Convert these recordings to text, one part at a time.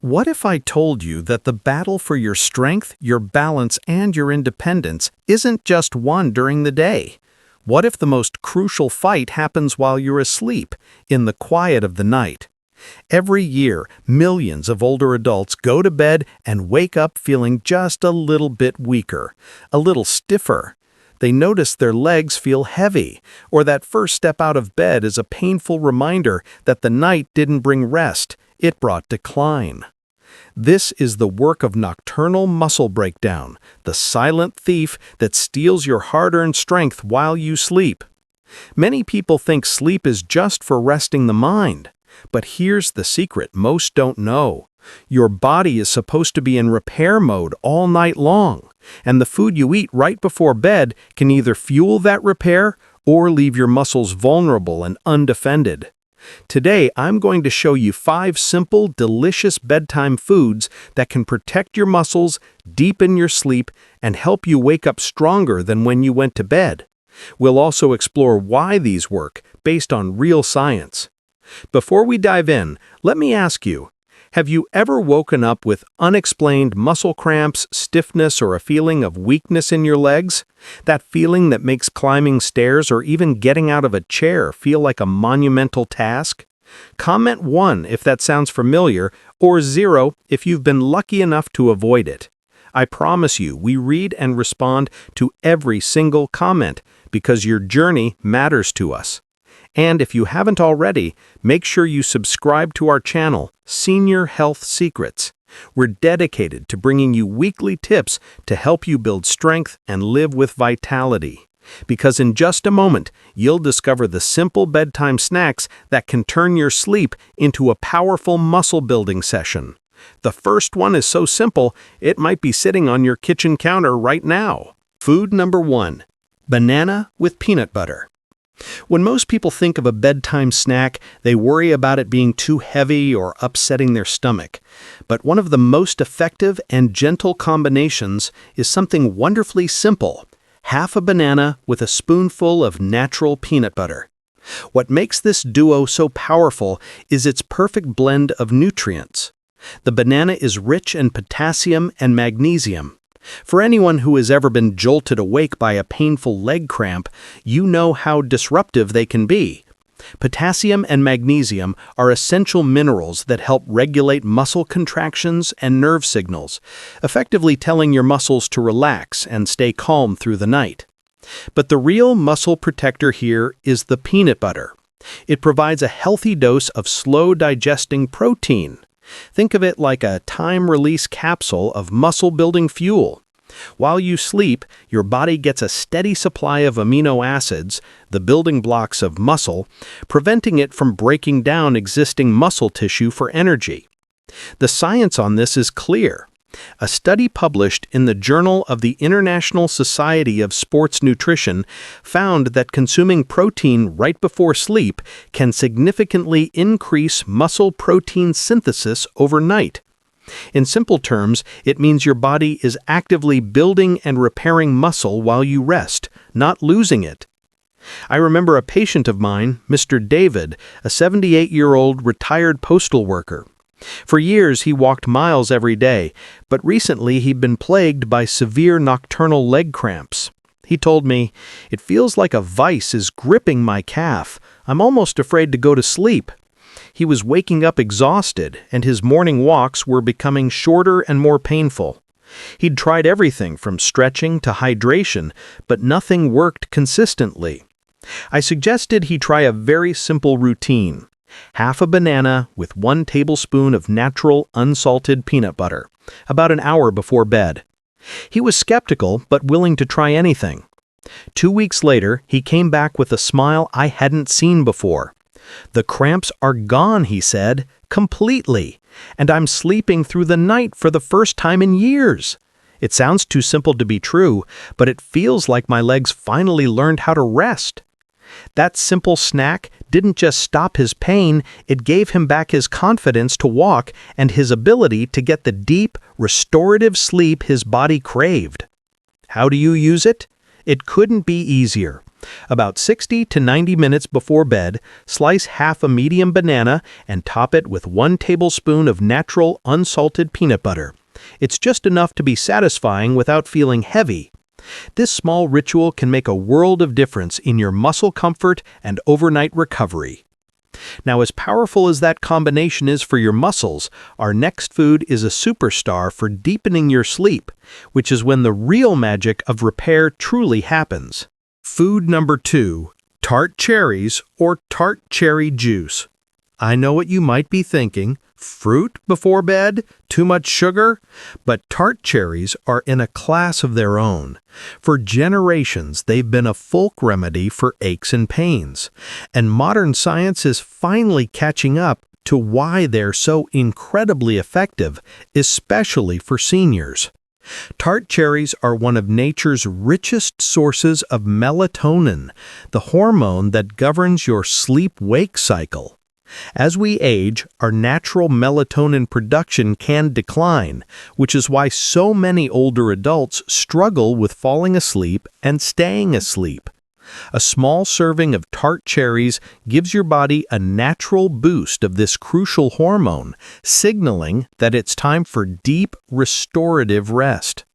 What if I told you that the battle for your strength, your balance, and your independence isn't just won during the day? What if the most crucial fight happens while you're asleep, in the quiet of the night? Every year, millions of older adults go to bed and wake up feeling just a little bit weaker, a little stiffer. They notice their legs feel heavy, or that first step out of bed is a painful reminder that the night didn't bring rest, it brought decline. This is the work of nocturnal muscle breakdown, the silent thief that steals your hard-earned strength while you sleep. Many people think sleep is just for resting the mind. But here's the secret most don't know. Your body is supposed to be in repair mode all night long, and the food you eat right before bed can either fuel that repair or leave your muscles vulnerable and undefended. Today, I'm going to show you 5 simple, delicious bedtime foods that can protect your muscles, deepen your sleep, and help you wake up stronger than when you went to bed. We'll also explore why these work, based on real science. Before we dive in, let me ask you, have you ever woken up with unexplained muscle cramps, stiffness, or a feeling of weakness in your legs? That feeling that makes climbing stairs or even getting out of a chair feel like a monumental task? Comment 1 if that sounds familiar, or 0 if you've been lucky enough to avoid it. I promise you, we read and respond to every single comment because your journey matters to us. And if you haven't already, make sure you subscribe to our channel, Senior Health Secrets. We're dedicated to bringing you weekly tips to help you build strength and live with vitality. Because in just a moment, you'll discover the simple bedtime snacks that can turn your sleep into a powerful muscle-building session. The first one is so simple, it might be sitting on your kitchen counter right now. Food number 1: banana with peanut butter. When most people think of a bedtime snack, they worry about it being too heavy or upsetting their stomach. But one of the most effective and gentle combinations is something wonderfully simple: half a banana with a spoonful of natural peanut butter. What makes this duo so powerful is its perfect blend of nutrients. The banana is rich in potassium and magnesium. For anyone who has ever been jolted awake by a painful leg cramp, you know how disruptive they can be. Potassium and magnesium are essential minerals that help regulate muscle contractions and nerve signals, effectively telling your muscles to relax and stay calm through the night. But the real muscle protector here is the peanut butter. It provides a healthy dose of slow-digesting protein. Think of it like a time-release capsule of muscle-building fuel. While you sleep, your body gets a steady supply of amino acids, the building blocks of muscle, preventing it from breaking down existing muscle tissue for energy. The science on this is clear. A study published in the Journal of the International Society of Sports Nutrition found that consuming protein right before sleep can significantly increase muscle protein synthesis overnight. In simple terms, it means your body is actively building and repairing muscle while you rest, not losing it. I remember a patient of mine, Mr. David, a 78-year-old retired postal worker. For years, he walked miles every day, but recently he'd been plagued by severe nocturnal leg cramps. He told me, "It feels like a vice is gripping my calf. I'm almost afraid to go to sleep." He was waking up exhausted, and his morning walks were becoming shorter and more painful. He'd tried everything from stretching to hydration, but nothing worked consistently. I suggested he try a very simple routine: half a banana with 1 tablespoon of natural unsalted peanut butter, about an hour before bed. He was skeptical but willing to try anything. 2 weeks later, he came back with a smile I hadn't seen before. "The cramps are gone," he said, "completely, and I'm sleeping through the night for the first time in years. It sounds too simple to be true, but it feels like my legs finally learned how to rest." That simple snack didn't just stop his pain, it gave him back his confidence to walk and his ability to get the deep, restorative sleep his body craved. How do you use it? It couldn't be easier. About 60 to 90 minutes before bed, slice half a medium banana and top it with 1 tablespoon of natural unsalted peanut butter. It's just enough to be satisfying without feeling heavy. This small ritual can make a world of difference in your muscle comfort and overnight recovery. Now, as powerful as that combination is for your muscles, our next food is a superstar for deepening your sleep, which is when the real magic of repair truly happens. Food number 2, tart cherries or tart cherry juice. I know what you might be thinking. Fruit before bed? Too much sugar? But tart cherries are in a class of their own. For generations, they've been a folk remedy for aches and pains. And modern science is finally catching up to why they're so incredibly effective, especially for seniors. Tart cherries are one of nature's richest sources of melatonin, the hormone that governs your sleep-wake cycle. As we age, our natural melatonin production can decline, which is why so many older adults struggle with falling asleep and staying asleep. A small serving of tart cherries gives your body a natural boost of this crucial hormone, signaling that it's time for deep, restorative rest.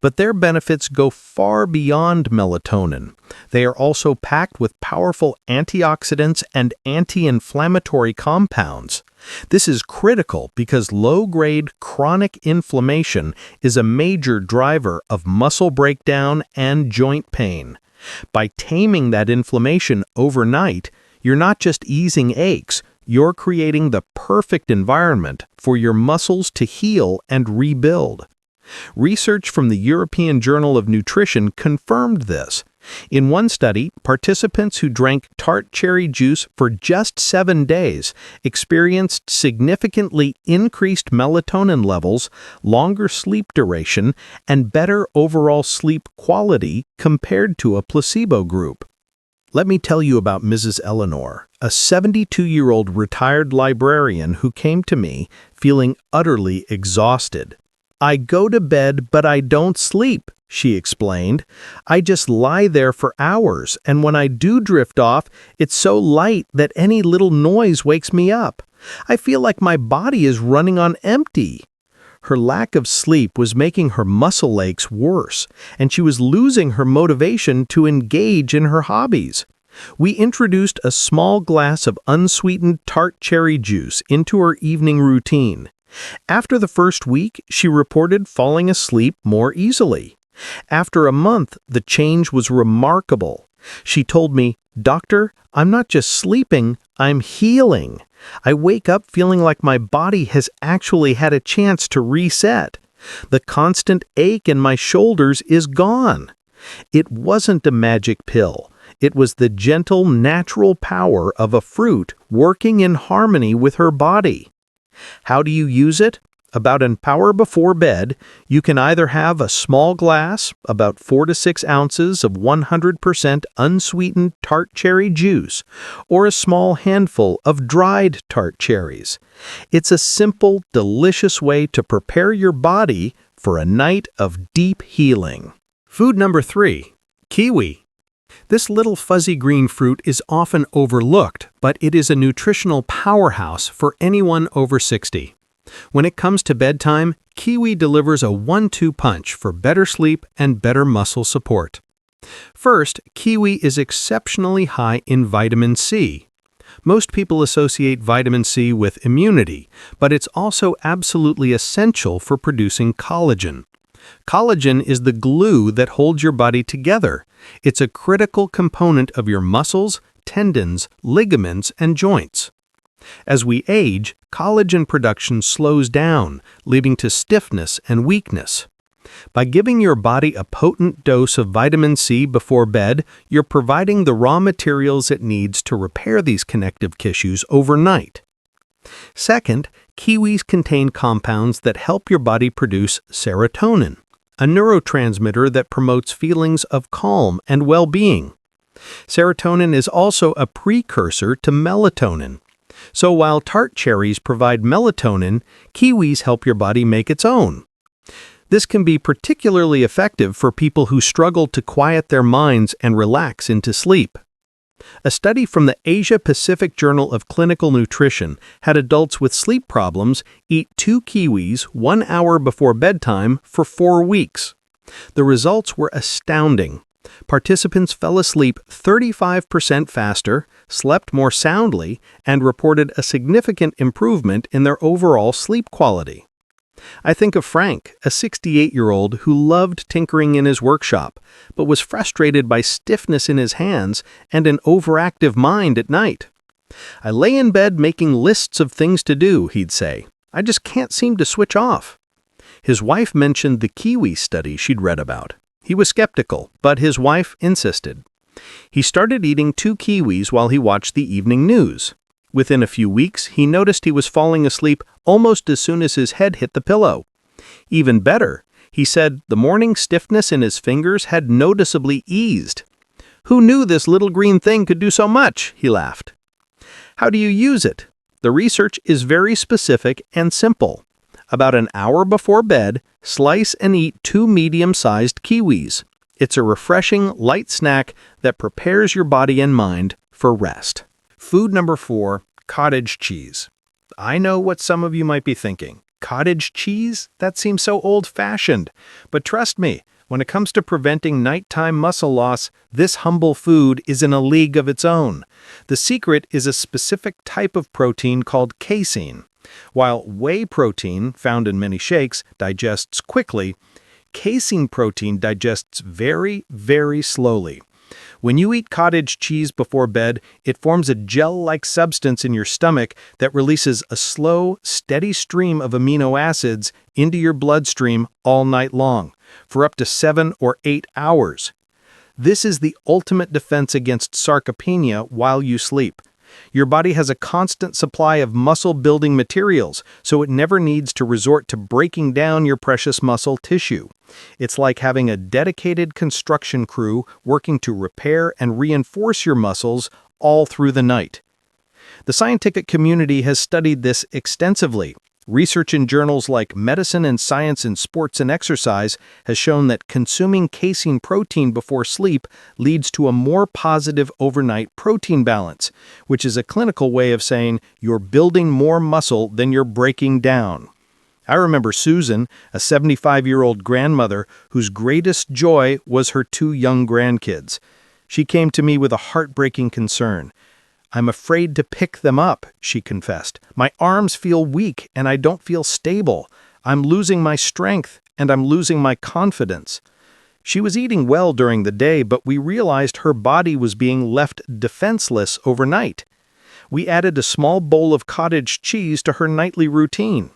But their benefits go far beyond melatonin. They are also packed with powerful antioxidants and anti-inflammatory compounds. This is critical because low-grade chronic inflammation is a major driver of muscle breakdown and joint pain. By taming that inflammation overnight, you're not just easing aches, you're creating the perfect environment for your muscles to heal and rebuild. Research from the European Journal of Nutrition confirmed this. In one study, participants who drank tart cherry juice for just 7 days experienced significantly increased melatonin levels, longer sleep duration, and better overall sleep quality compared to a placebo group. Let me tell you about Mrs. Eleanor, a 72-year-old retired librarian who came to me feeling utterly exhausted. "I go to bed, but I don't sleep," she explained. "I just lie there for hours, and when I do drift off, it's so light that any little noise wakes me up. I feel like my body is running on empty." Her lack of sleep was making her muscle aches worse, and she was losing her motivation to engage in her hobbies. We introduced a small glass of unsweetened tart cherry juice into her evening routine. After the first week, she reported falling asleep more easily. After a month, the change was remarkable. She told me, "Doctor, I'm not just sleeping, I'm healing. I wake up feeling like my body has actually had a chance to reset. The constant ache in my shoulders is gone." It wasn't a magic pill. It was the gentle, natural power of a fruit working in harmony with her body. How do you use it? About an hour before bed, you can either have a small glass, about 4 to 6 ounces of 100% unsweetened tart cherry juice, or a small handful of dried tart cherries. It's a simple, delicious way to prepare your body for a night of deep healing. Food number 3, kiwi. This little fuzzy green fruit is often overlooked, but it is a nutritional powerhouse for anyone over 60. When it comes to bedtime, kiwi delivers a 1-2 punch for better sleep and better muscle support. First, kiwi is exceptionally high in vitamin C. Most people associate vitamin C with immunity, but it's also absolutely essential for producing collagen. Collagen is the glue that holds your body together. It's a critical component of your muscles, tendons, ligaments, and joints. As we age, collagen production slows down, leading to stiffness and weakness. By giving your body a potent dose of vitamin C before bed, you're providing the raw materials it needs to repair these connective tissues overnight. Second, kiwis contain compounds that help your body produce serotonin, a neurotransmitter that promotes feelings of calm and well-being. Serotonin is also a precursor to melatonin. So while tart cherries provide melatonin, kiwis help your body make its own. This can be particularly effective for people who struggle to quiet their minds and relax into sleep. A study from the Asia-Pacific Journal of Clinical Nutrition had adults with sleep problems eat 2 kiwis 1 hour before bedtime for 4 weeks. The results were astounding. Participants fell asleep 35% faster, slept more soundly, and reported a significant improvement in their overall sleep quality. I think of Frank, a 68-year-old who loved tinkering in his workshop, but was frustrated by stiffness in his hands and an overactive mind at night. "I lay in bed making lists of things to do," he'd say. "I just can't seem to switch off." His wife mentioned the kiwi study she'd read about. He was skeptical, but his wife insisted. He started eating 2 kiwis while he watched the evening news. Within a few weeks, he noticed he was falling asleep almost as soon as his head hit the pillow. Even better, he said the morning stiffness in his fingers had noticeably eased. "Who knew this little green thing could do so much?" he laughed. How do you use it? The research is very specific and simple. About an hour before bed, slice and eat 2 medium-sized kiwis. It's a refreshing, light snack that prepares your body and mind for rest. Food number 4, cottage cheese. I know what some of you might be thinking. Cottage cheese? That seems so old-fashioned. But trust me, when it comes to preventing nighttime muscle loss, this humble food is in a league of its own. The secret is a specific type of protein called casein. While whey protein, found in many shakes, digests quickly, casein protein digests very, very slowly. When you eat cottage cheese before bed, it forms a gel-like substance in your stomach that releases a slow, steady stream of amino acids into your bloodstream all night long, for up to 7 or 8 hours. This is the ultimate defense against sarcopenia while you sleep. Your body has a constant supply of muscle-building materials, so it never needs to resort to breaking down your precious muscle tissue. It's like having a dedicated construction crew working to repair and reinforce your muscles all through the night. The scientific community has studied this extensively. Research in journals like Medicine and Science in Sports and Exercise has shown that consuming casein protein before sleep leads to a more positive overnight protein balance, which is a clinical way of saying you're building more muscle than you're breaking down. I remember Susan, a 75-year-old grandmother whose greatest joy was her 2 young grandkids. She came to me with a heartbreaking concern. "I'm afraid to pick them up," she confessed. "My arms feel weak and I don't feel stable. I'm losing my strength and I'm losing my confidence." She was eating well during the day, but we realized her body was being left defenseless overnight. We added a small bowl of cottage cheese to her nightly routine.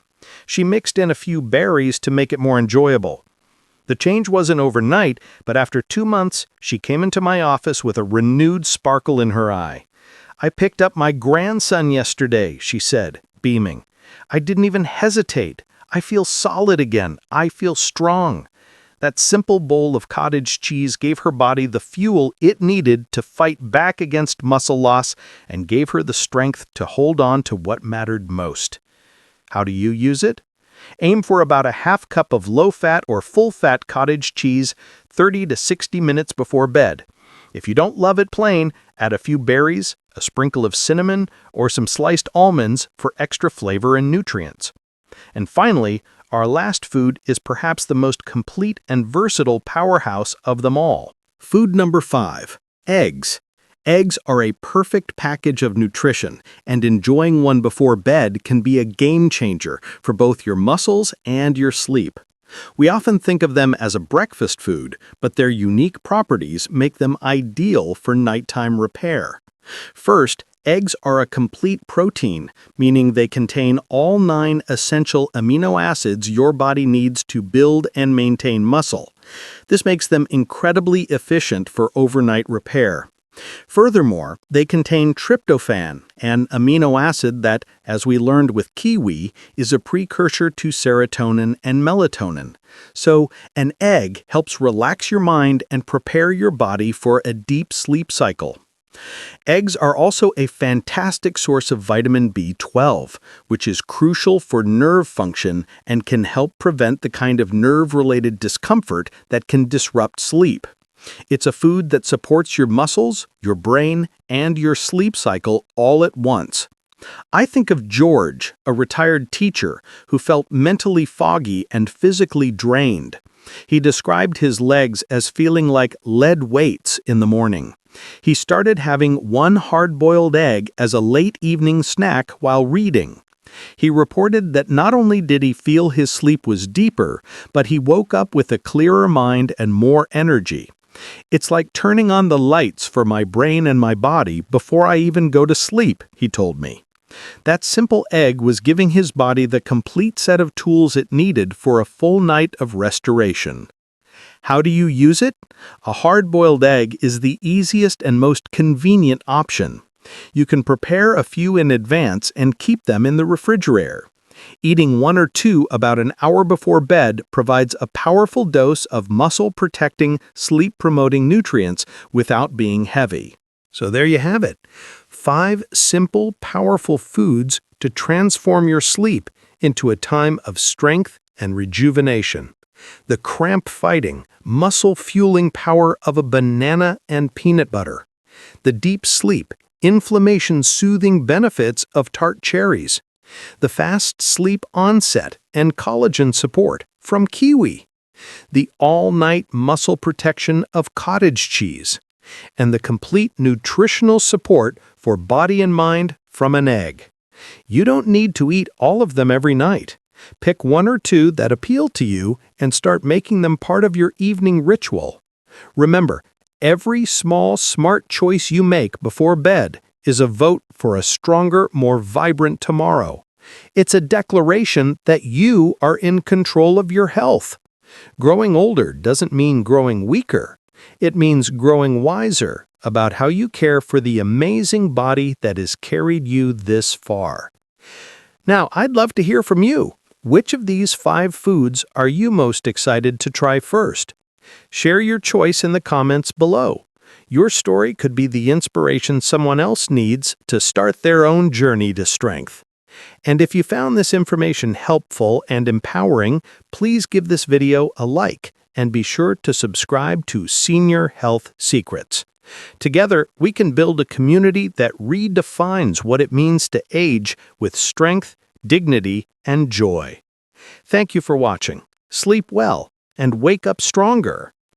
She mixed in a few berries to make it more enjoyable. The change wasn't overnight, but after 2 months, she came into my office with a renewed sparkle in her eye. "I picked up my grandson yesterday," she said, beaming. "I didn't even hesitate. I feel solid again. I feel strong." That simple bowl of cottage cheese gave her body the fuel it needed to fight back against muscle loss and gave her the strength to hold on to what mattered most. How do you use it? Aim for about a half cup of low-fat or full-fat cottage cheese 30 to 60 minutes before bed. If you don't love it plain, add a few berries, a sprinkle of cinnamon, or some sliced almonds for extra flavor and nutrients. And finally, our last food is perhaps the most complete and versatile powerhouse of them all. Food number 5, eggs. Eggs are a perfect package of nutrition, and enjoying one before bed can be a game changer for both your muscles and your sleep. We often think of them as a breakfast food, but their unique properties make them ideal for nighttime repair. First, eggs are a complete protein, meaning they contain all 9 essential amino acids your body needs to build and maintain muscle. This makes them incredibly efficient for overnight repair. Furthermore, they contain tryptophan, an amino acid that, as we learned with kiwi, is a precursor to serotonin and melatonin. So, an egg helps relax your mind and prepare your body for a deep sleep cycle. Eggs are also a fantastic source of vitamin B12, which is crucial for nerve function and can help prevent the kind of nerve-related discomfort that can disrupt sleep. It's a food that supports your muscles, your brain, and your sleep cycle all at once. I think of George, a retired teacher who felt mentally foggy and physically drained. He described his legs as feeling like lead weights in the morning. He started having one hard-boiled egg as a late evening snack while reading. He reported that not only did he feel his sleep was deeper, but he woke up with a clearer mind and more energy. "It's like turning on the lights for my brain and my body before I even go to sleep," he told me. That simple egg was giving his body the complete set of tools it needed for a full night of restoration. How do you use it? A hard-boiled egg is the easiest and most convenient option. You can prepare a few in advance and keep them in the refrigerator. Eating one or two about an hour before bed provides a powerful dose of muscle-protecting, sleep-promoting nutrients without being heavy. So there you have it. 5 simple, powerful foods to transform your sleep into a time of strength and rejuvenation. The cramp-fighting, muscle-fueling power of a banana and peanut butter. The deep sleep, inflammation-soothing benefits of tart cherries. The fast sleep onset and collagen support from kiwi. The all-night muscle protection of cottage cheese. And the complete nutritional support for body and mind from an egg. You don't need to eat all of them every night. Pick one or two that appeal to you and start making them part of your evening ritual. Remember, every small, smart choice you make before bed is a vote for a stronger, more vibrant tomorrow. It's a declaration that you are in control of your health. Growing older doesn't mean growing weaker. It means growing wiser about how you care for the amazing body that has carried you this far. Now, I'd love to hear from you. Which of these 5 foods are you most excited to try first? Share your choice in the comments below. Your story could be the inspiration someone else needs to start their own journey to strength. And if you found this information helpful and empowering, please give this video a like and be sure to subscribe to Senior Health Secrets. Together, we can build a community that redefines what it means to age with strength, dignity, and joy. Thank you for watching. Sleep well and wake up stronger.